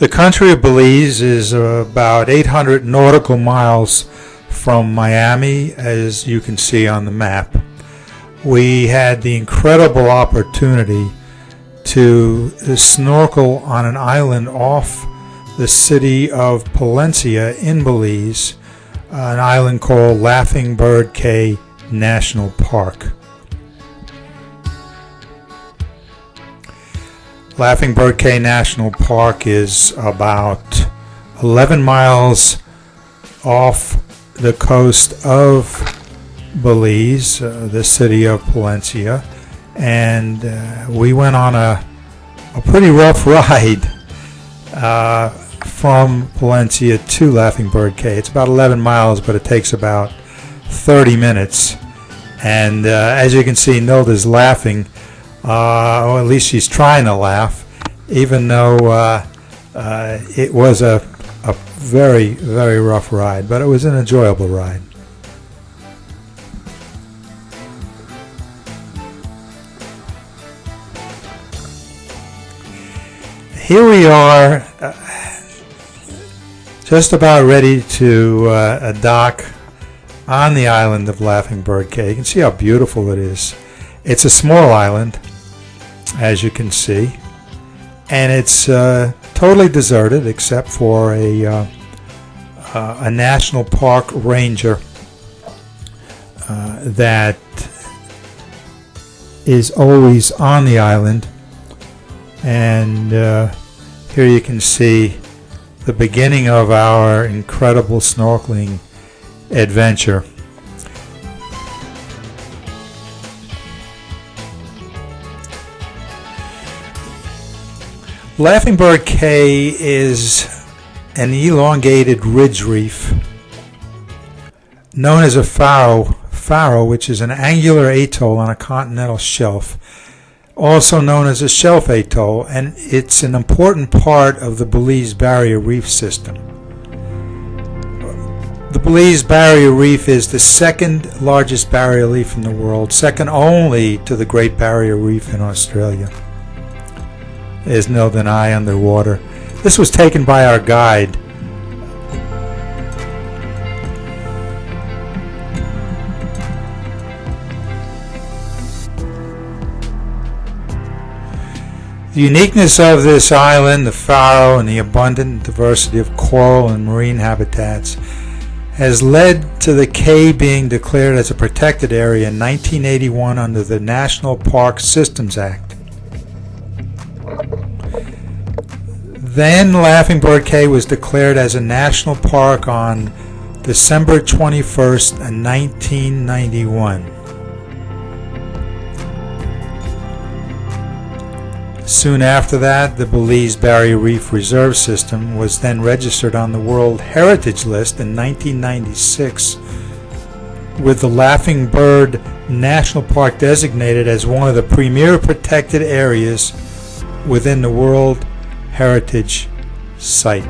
The country of Belize is about 800 nautical miles from Miami, as you can see on the map. We had the incredible opportunity to snorkel on an island off the city of Palencia in Belize, an island called Laughing Bird Caye National Park. Laughing Bird Caye National Park is about 11 miles off the coast of Belize, the city of Palencia, and we went on a pretty rough ride from Palencia to Laughing Bird Caye. It's about 11 miles, but it takes about 30 minutes. And as you can see, Nilda's laughing, or at least she's trying to laugh, even though it was a very, very rough ride, but it was an enjoyable ride. Here we are, just about ready to dock on the island of Laughing Bird Caye. You can see how beautiful it is. It's a small island, as you can see, and it's totally deserted except for a national park ranger that is always on the island. And here you can see the beginning of our incredible snorkeling adventure. Laughing Bird Caye is an elongated ridge reef known as a faro, which is an angular atoll on a continental shelf, also known as a shelf atoll, and it's an important part of the Belize Barrier Reef system. The Belize Barrier Reef is the second largest barrier reef in the world, second only to the Great Barrier Reef in Australia. There's Nilda and I underwater. This was taken by our guide. The uniqueness of this island, the faro, and the abundant diversity of coral and marine habitats has led to the Caye being declared as a protected area in 1981 under the National Park Systems Act. Then Laughing Bird Caye was declared as a national park on December 21st, 1991. Soon after that, the Belize Barrier Reef Reserve System was then registered on the World Heritage List in 1996, with the Laughing Bird National Park designated as one of the premier protected areas within the World Heritage Site.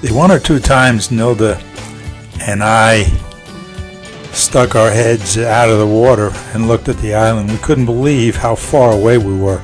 The one or two times Nilda and I stuck our heads out of the water and looked at the island, we couldn't believe how far away we were.